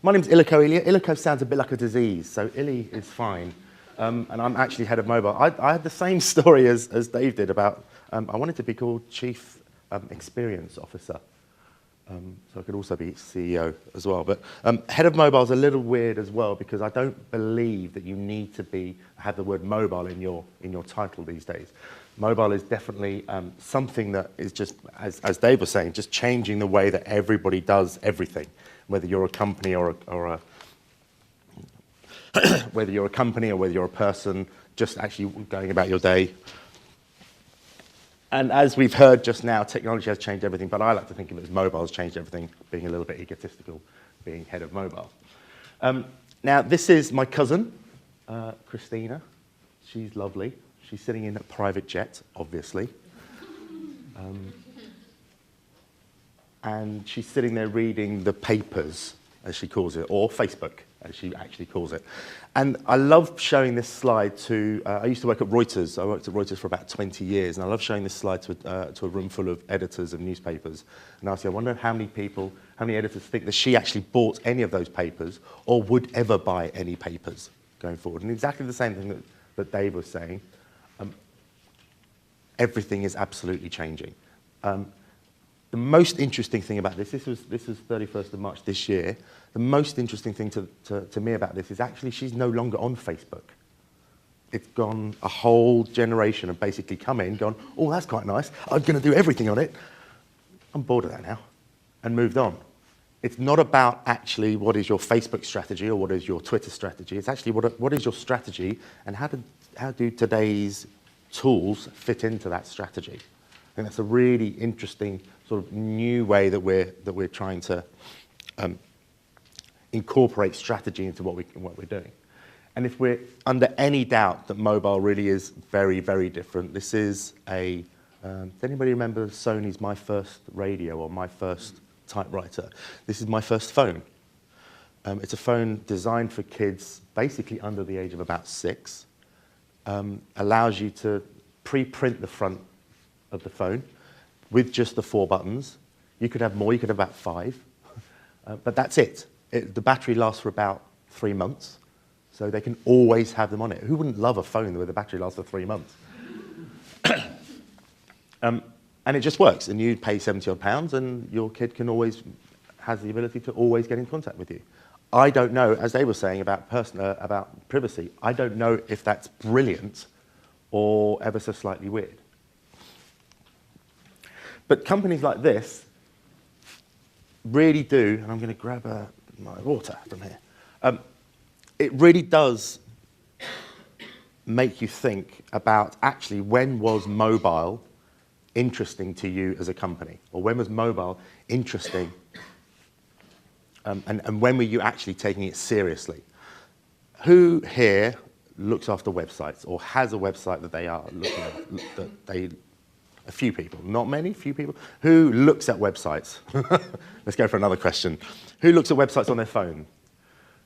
My name's Ilicco Elia. Ilicco sounds a bit like a disease, so Ili is fine. And I'm actually head of mobile. I had the same story as Dave did about, I wanted to be called Chief Experience Officer. So I could also be CEO as well. But head of mobile is a little weird as well, because I don't believe that you need to have the word mobile in your title these days. Mobile is definitely something that is just, as Dave was saying, just changing the way that everybody does everything, whether you're a company or whether you're a company or whether you're a person, just actually going about your day. And as we've heard just now, technology has changed everything, but I like to think of it as mobile has changed everything, being a little bit egotistical, being head of mobile. Now, this is my cousin, Christina. She's lovely. She's sitting in a private jet, obviously. And she's sitting there reading the papers, as she calls it, or Facebook, as she actually calls it. And I love showing this slide to, I used to work at Reuters. I worked at Reuters for about 20 years, and I love showing this slide to a room full of editors of newspapers. And I wonder how many editors think that she actually bought any of those papers or would ever buy any papers going forward. And exactly the same thing that Dave was saying. Everything is absolutely changing. The most interesting thing about this was 31st of March this year. The most interesting thing to me about this is actually she's no longer on Facebook. It's gone, a whole generation have basically come in, gone, oh, that's quite nice. I'm going to do everything on it. I'm bored of that now, and moved on. It's not about actually what is your Facebook strategy or what is your Twitter strategy. It's actually what is your strategy, and how do today's tools fit into that strategy. I think that's a really interesting sort of new way that we're trying to incorporate strategy into what we're doing. And if we're under any doubt that mobile really is very, very different, this is does anybody remember Sony's My First Radio or My First Typewriter? This is my first phone. It's a phone designed for kids basically under the age of about 6. Allows you to pre-print the front of the phone with just the 4 buttons. You could have more, you could have about 5, but that's it. The battery lasts for about 3 months, so they can always have them on it. Who wouldn't love a phone where the battery lasts for 3 months? And it just works, and you pay £70 and your kid has the ability to always get in contact with you. I don't know, as they were saying about privacy, I don't know if that's brilliant or ever so slightly weird. But companies like this really do, and I'm going to grab my water from here, it really does make you think about actually when was mobile interesting to you as a company, or when was mobile interesting, and when were you actually taking it seriously? Who here looks after websites or has a website that they are looking at, a few people, not many, few people. Who looks at websites? Let's go for another question. Who looks at websites on their phone?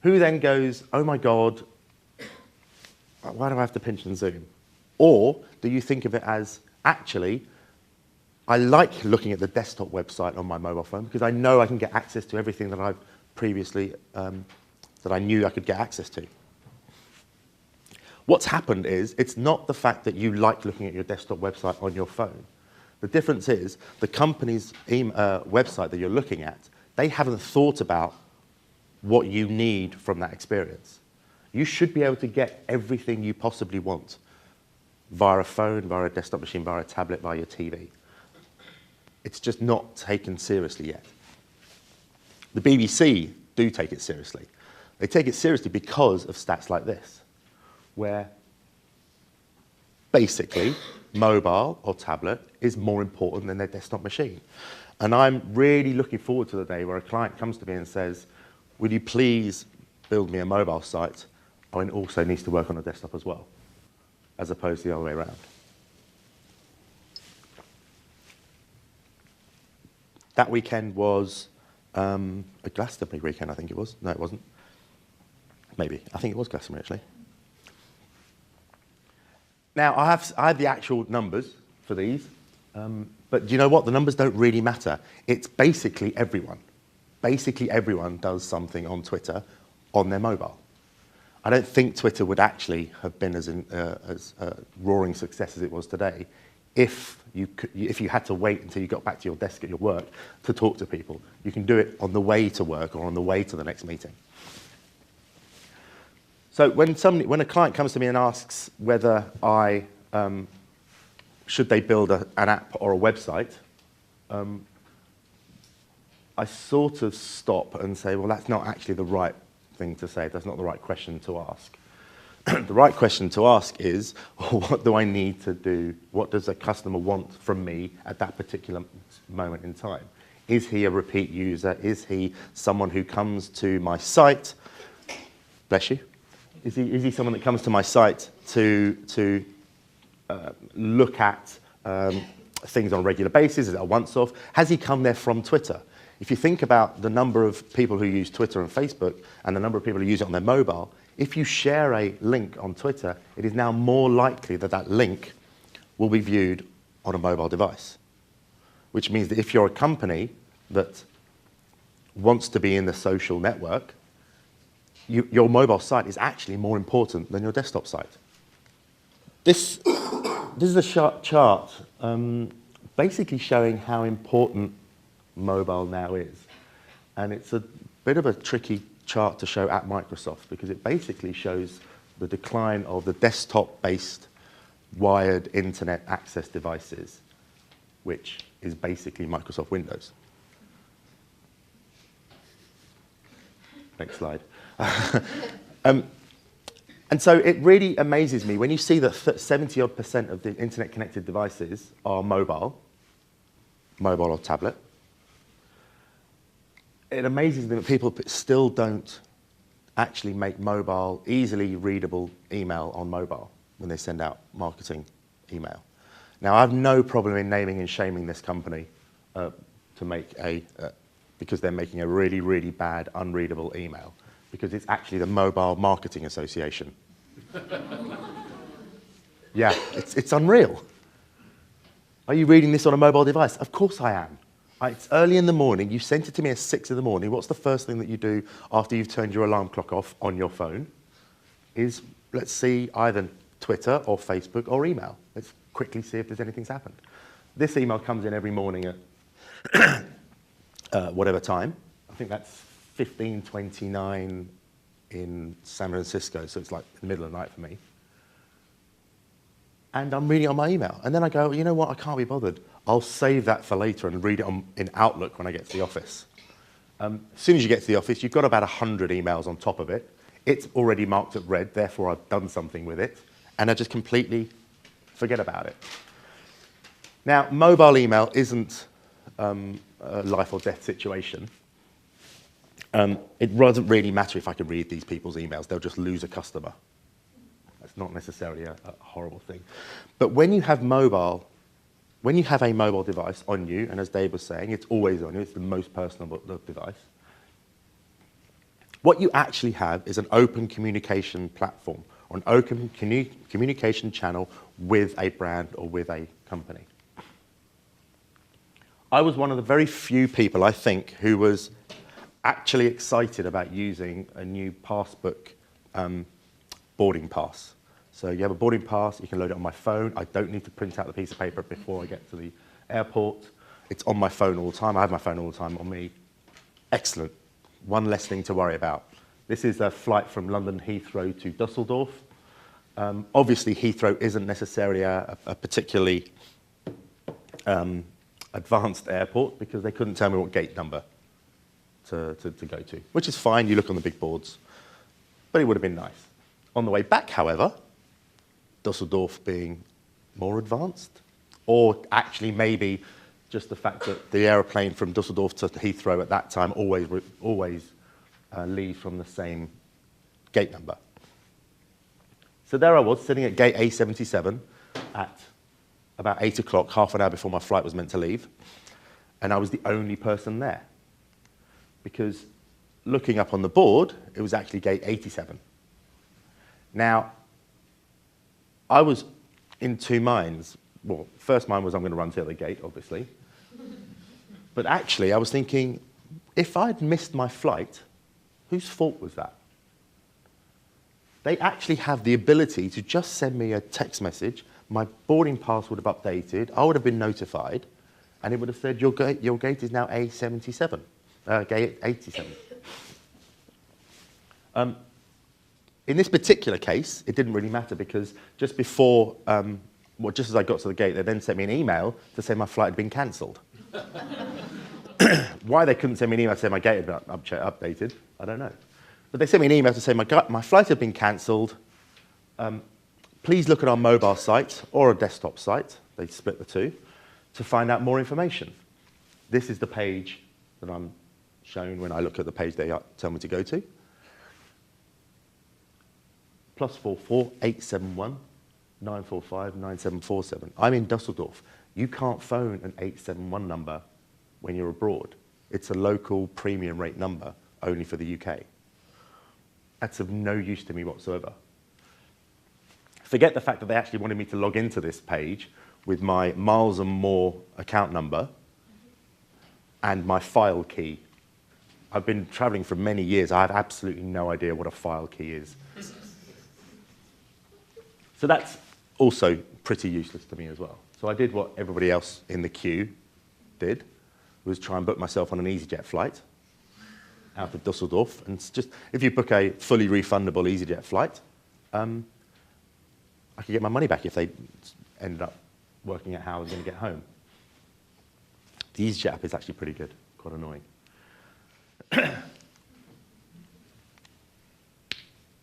Who then goes, oh my God, why do I have to pinch and zoom? Or do you think of it as, actually, I like looking at the desktop website on my mobile phone because I know I can get access to everything that I've previously, that I knew I could get access to. What's happened is, it's not the fact that you like looking at your desktop website on your phone. The difference is, the company's website that you're looking at, they haven't thought about what you need from that experience. You should be able to get everything you possibly want via a phone, via a desktop machine, via a tablet, via your TV. It's just not taken seriously yet. The BBC do take it seriously. They take it seriously because of stats like this, where basically mobile or tablet is more important than their desktop machine. And I'm really looking forward to the day where a client comes to me and says, will you please build me a mobile site, and it also needs to work on a desktop as well, as opposed to the other way around. That weekend was a Glastonbury weekend, I think it was. No, it wasn't. Maybe. I think it was Glastonbury, actually. Now, I have the actual numbers for these, but do you know what? The numbers don't really matter. It's basically everyone. basically everyone does something on Twitter on their mobile. I don't think Twitter would actually have been as roaring success as it was today if you had to wait until you got back to your desk at your work to talk to people. You can do it on the way to work or on the way to the next meeting. So when a client comes to me and asks whether should they build an app or a website, I sort of stop and say, well, that's not actually the right thing to say. That's not the right question to ask. The right question to ask is, what do I need to do? What does a customer want from me at that particular moment in time? Is he a repeat user? Is he someone who comes to my site? Bless you. Is he someone that comes to my site to look at things on a regular basis? Is it a once-off? Has he come there from Twitter? If you think about the number of people who use Twitter and Facebook and the number of people who use it on their mobile, if you share a link on Twitter, it is now more likely that that link will be viewed on a mobile device. Which means that if you're a company that wants to be in the social network, your mobile site is actually more important than your desktop site. This is a chart basically showing how important mobile now is. And it's a bit of a tricky chart to show at Microsoft because it basically shows the decline of the desktop-based wired internet access devices, which is basically Microsoft Windows. Next slide. And so it really amazes me when you see that 70-odd% of the internet-connected devices are mobile or tablet. It amazes me that people still don't actually make mobile easily readable email on mobile when they send out marketing email. Now, I have no problem in naming and shaming this company to make because they're making a really, really bad, unreadable email, because it's actually the Mobile Marketing Association. Yeah, it's unreal. Are you reading this on a mobile device? Of course I am. It's early in the morning. You sent it to me at 6 in the morning. What's the first thing that you do after you've turned your alarm clock off on your phone? Is, let's see, either Twitter or Facebook or email. Let's quickly see if there's anything's happened. This email comes in every morning at whatever time. I think that's 15:29 in San Francisco, so it's like the middle of the night for me. And I'm reading it on my email. And then I go, you know what, I can't be bothered. I'll save that for later and read it in Outlook when I get to the office. As soon as you get to the office, you've got about 100 emails on top of it. It's already marked at red, therefore I've done something with it. And I just completely forget about it. Now, mobile email isn't a life or death situation. It doesn't really matter if I can read these people's emails. They'll just lose a customer. That's not necessarily a horrible thing. But when you have a mobile device on you, and as Dave was saying, it's always on you, it's the most personal device, what you actually have is an open communication platform, or an open communication channel with a brand or with a company. I was one of the very few people, I think, who was actually excited about using a new passbook boarding pass. So you have a boarding pass, you can load it on my phone. I don't need to print out the piece of paper before I get to the airport. It's on my phone all the time. I have my phone all the time on me. Excellent. One less thing to worry about. This is a flight from London Heathrow to Dusseldorf. Obviously, Heathrow isn't necessarily a particularly advanced airport because they couldn't tell me what gate number to go to, which is fine. You look on the big boards. But it would have been nice. On the way back, however, Dusseldorf being more advanced, or actually maybe just the fact that the aeroplane from Dusseldorf to Heathrow at that time always leaves from the same gate number. So there I was, sitting at gate A77 at about 8 o'clock, half an hour before my flight was meant to leave, and I was the only person there. Because looking up on the board, it was actually gate 87. Now, I was in two minds. Well, first mind was I'm going to run to the other gate, obviously. But actually, I was thinking, if I'd missed my flight, whose fault was that? They actually have the ability to just send me a text message, my boarding pass would have updated, I would have been notified, and it would have said, your gate is now A77, gate 87. In this particular case, it didn't really matter because just before, just as I got to the gate, they then sent me an email to say my flight had been cancelled. Why they couldn't send me an email to say my gate had been updated, I don't know. But they sent me an email to say my flight had been cancelled. Please look at our mobile site or a desktop site, they split the two, to find out more information. This is the page that I'm shown when I look at the page they tell me to go to. +44 871 945 9747. I'm in Dusseldorf. You can't phone an 871 number when you're abroad. It's a local premium rate number only for the UK. That's of no use to me whatsoever. Forget the fact that they actually wanted me to log into this page with my Miles and More account number and my file key. I've been traveling for many years. I have absolutely no idea what a file key is. So that's also pretty useless to me as well. So I did what everybody else in the queue did, was try and book myself on an EasyJet flight out of Dusseldorf. And it's just, if you book a fully refundable EasyJet flight, I could get my money back if they ended up working out how I was going to get home. The EasyJet app is actually pretty good, quite annoying.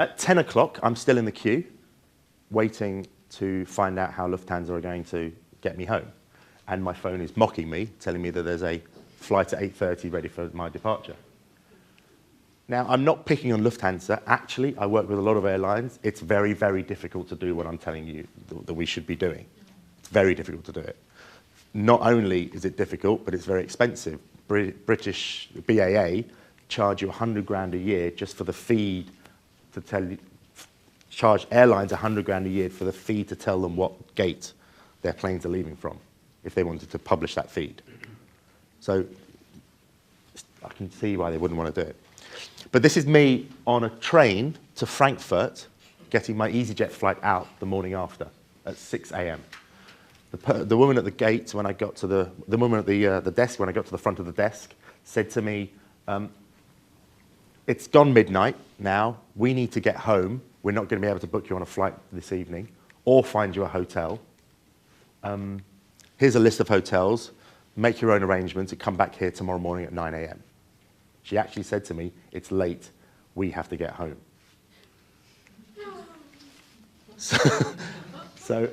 At 10 o'clock, I'm still in the queue, waiting to find out how Lufthansa are going to get me home. And my phone is mocking me, telling me that there's a flight at 8:30 ready for my departure. Now, I'm not picking on Lufthansa. Actually, I work with a lot of airlines. It's very, very difficult to do what I'm telling you that we should be doing. It's very difficult to do it. Not only is it difficult, but it's very expensive. British BAA charge you 100 grand a year just for the feed to tell you, charge airlines 100 grand a year for the feed to tell them what gate their planes are leaving from, if they wanted to publish that feed. So I can see why they wouldn't want to do it. But this is me on a train to Frankfurt, getting my EasyJet flight out the morning after at 6 a.m. The woman at the gate, when I got to the woman at the desk, when I got to the front of the desk, said to me, it's gone midnight now, we need to get home. We're not going to be able to book you on a flight this evening or find you a hotel. Here's a list of hotels. Make your own arrangements and come back here tomorrow morning at 9 a.m. She actually said to me, it's late, we have to get home. So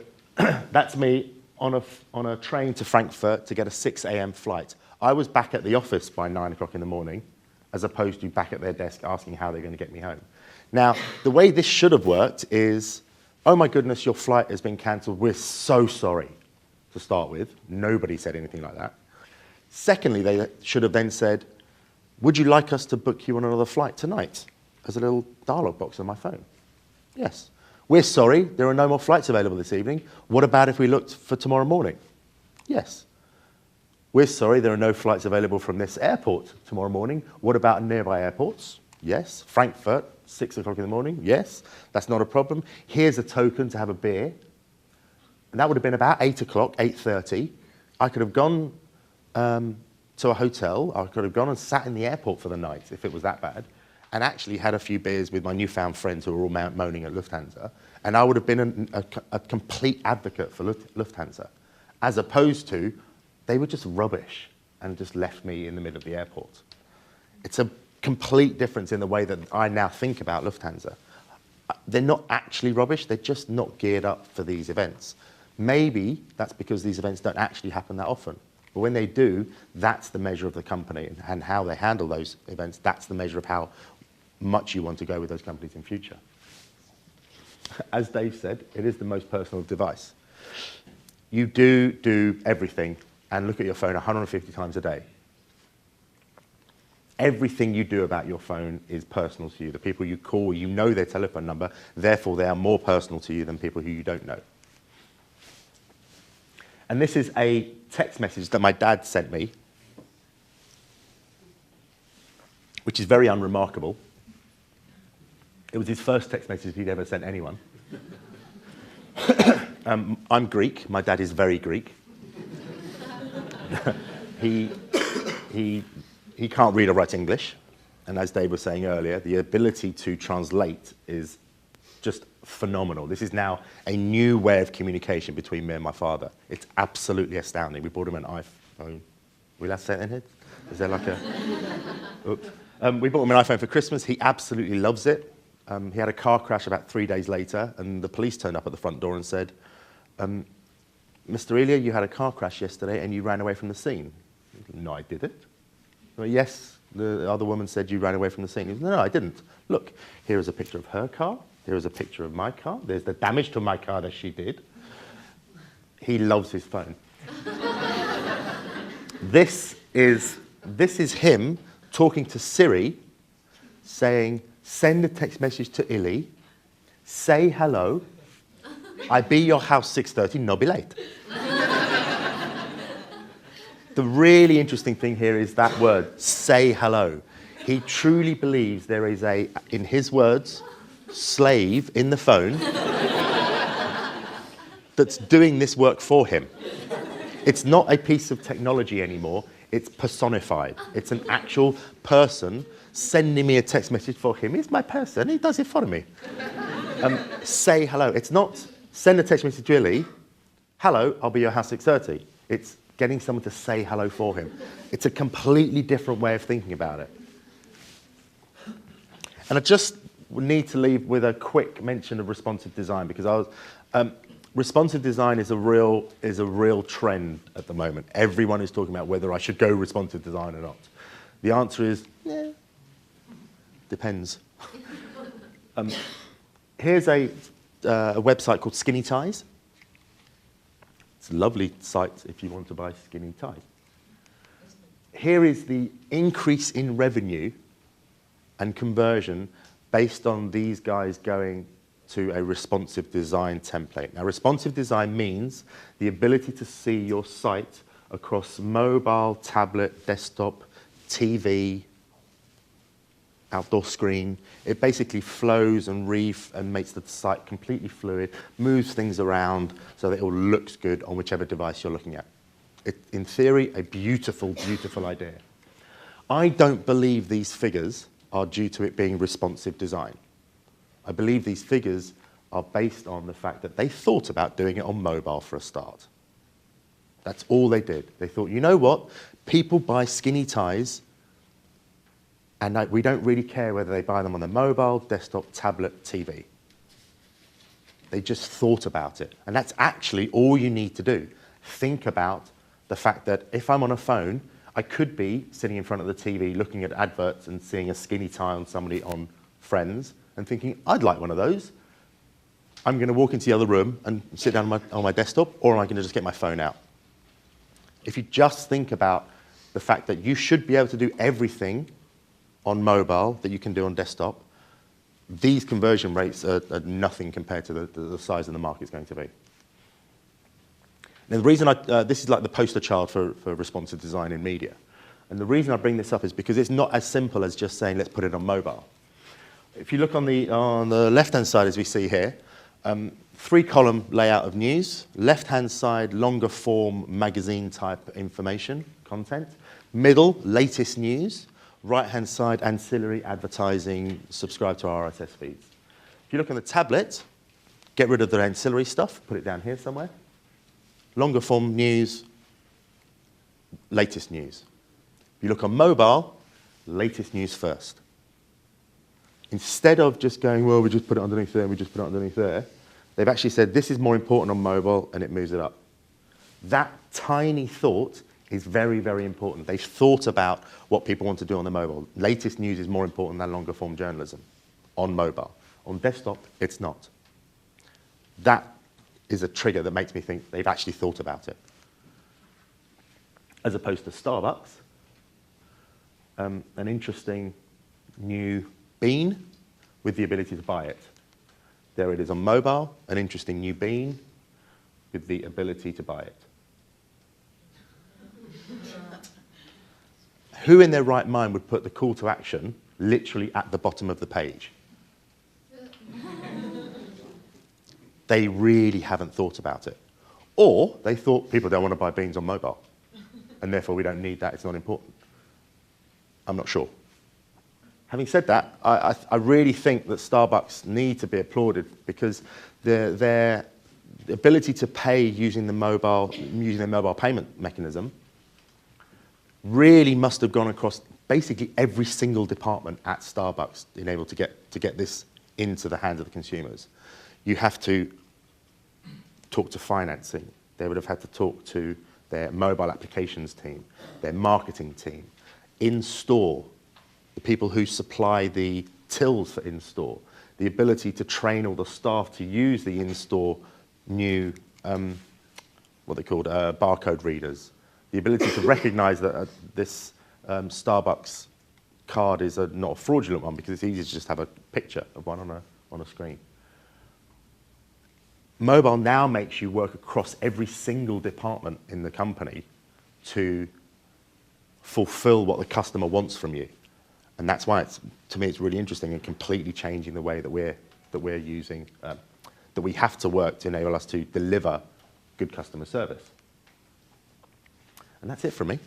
that's me on a train to Frankfurt to get a 6 a.m. flight. I was back at the office by 9 o'clock in the morning, as opposed to back at their desk asking how they're going to get me home. Now, the way this should have worked is, oh my goodness, your flight has been cancelled, we're so sorry, to start with. Nobody said anything like that. Secondly, they should have then said, would you like us to book you on another flight tonight? As a little dialogue box on my phone. Yes. We're sorry, there are no more flights available this evening. What about if we looked for tomorrow morning? Yes. We're sorry, there are no flights available from this airport tomorrow morning. What about nearby airports? Yes. Frankfurt, 6 o'clock in the morning? Yes. That's not a problem. Here's a token to have a beer. And that would have been about 8 o'clock, 8:30. I could have gone to a hotel. I could have gone and sat in the airport for the night if it was that bad, and actually had a few beers with my newfound friends who were all moaning at Lufthansa, and I would have been a complete advocate for Lufthansa, as opposed to they were just rubbish and just left me in the middle of the airport. It's a complete difference in the way that I now think about Lufthansa. They're not actually rubbish, they're just not geared up for these events. Maybe that's because these events don't actually happen that often. But when they do, that's the measure of the company, and how they handle those events, that's the measure of how much you want to go with those companies in future. As Dave said, it is the most personal device. You do everything and look at your phone 150 times a day. Everything you do about your phone is personal to you. The people you call, you know their telephone number, therefore they are more personal to you than people who you don't know. And this is a text message that my dad sent me. which is very unremarkable. It was his first text message he'd ever sent anyone. I'm Greek. My dad is very Greek. He can't read or write English. And as Dave was saying earlier, the ability to translate is just phenomenal. This is now a new way of communication between me and my father. It's absolutely astounding. We bought him an iPhone. Are we allowed to say it in here? Is there like a... Oops. We bought him an iPhone for Christmas. He absolutely loves it. He had a car crash about 3 days later, and the police turned up at the front door and said, Mr. Elia, you had a car crash yesterday and you ran away from the scene. No, I didn't. Well, yes, the other woman said you ran away from the scene. He said, no, I didn't. Look, here is a picture of her car. Here is a picture of my car. There's the damage to my car that she did. He loves his phone. This is him talking to Siri, saying, send a text message to Illy, say hello, I be your house 6:30, no be late. The really interesting thing here is that word, say hello. He truly believes there is a, in his words, slave in the phone that's doing this work for him. It's not a piece of technology anymore, it's personified. It's an actual person sending me a text message for him. He's my person, he does it for me. Say hello. It's not send a text message to Illy, hello, I'll be your house 6:30. It's getting someone to say hello for him. It's a completely different way of thinking about it. And I just need to leave with a quick mention of responsive design, because responsive design is a real trend at the moment. Everyone is talking about whether I should go responsive design or not. The answer is, depends. Here's a website called Skinny Ties. It's a lovely site if you want to buy skinny ties. Here is the increase in revenue and conversion based on these guys going to a responsive design template. Now, responsive design means the ability to see your site across mobile, tablet, desktop, TV, outdoor screen. It basically flows and makes the site completely fluid, moves things around so that it all looks good on whichever device you're looking at. In theory, a beautiful, beautiful idea. I don't believe these figures are due to it being responsive design. I believe these figures are based on the fact that they thought about doing it on mobile for a start. That's all they did. They thought, you know what? People buy skinny ties, and we don't really care whether they buy them on the mobile, desktop, tablet, TV. They just thought about it. And that's actually all you need to do. Think about the fact that if I'm on a phone, I could be sitting in front of the TV looking at adverts and seeing a skinny tie on somebody on Friends and thinking, I'd like one of those. I'm going to walk into the other room and sit down on my desktop, or am I going to just get my phone out? If you just think about the fact that you should be able to do everything on mobile that you can do on desktop, these conversion rates are nothing compared to the size of the market is going to be. Now, the reason this is like the poster child for responsive design in media. And the reason I bring this up is because it's not as simple as just saying, let's put it on mobile. If you look on the left-hand side, as we see here, 3-column layout of news. Left-hand side, longer form magazine type information, content. Middle, latest news. Right-hand side, ancillary advertising, subscribe to our RSS feeds. If you look on the tablet, get rid of the ancillary stuff, put it down here somewhere. Longer form news, latest news. If you look on mobile, latest news first. Instead of just going, well, we just put it underneath there, we just put it underneath there, they've actually said this is more important on mobile, and it moves it up. That tiny thought is very, very important. They've thought about what people want to do on the mobile. Latest news is more important than longer form journalism on mobile. On desktop, it's not. That is a trigger that makes me think they've actually thought about it. As opposed to Starbucks, an interesting new bean with the ability to buy it. There it is on mobile, an interesting new bean with the ability to buy it. Who in their right mind would put the call to action literally at the bottom of the page? They really haven't thought about it. Or they thought people don't want to buy beans on mobile, and therefore we don't need that, it's not important. I'm not sure. Having said that, I really think that Starbucks need to be applauded because their ability to pay using their mobile payment mechanism really must have gone across basically every single department at Starbucks in able to get this into the hands of the consumers. You have to talk to financing. They would have had to talk to their mobile applications team, their marketing team, in-store, the people who supply the tills for in-store, the ability to train all the staff to use the in-store new, what they called barcode readers, the ability to recognize that this Starbucks card is not a fraudulent one because it's easy to just have a picture of one on a screen. Mobile now makes you work across every single department in the company to fulfill what the customer wants from you. And that's why to me it's really interesting and completely changing the way that we're using, that we have to work to enable us to deliver good customer service. And that's it from me.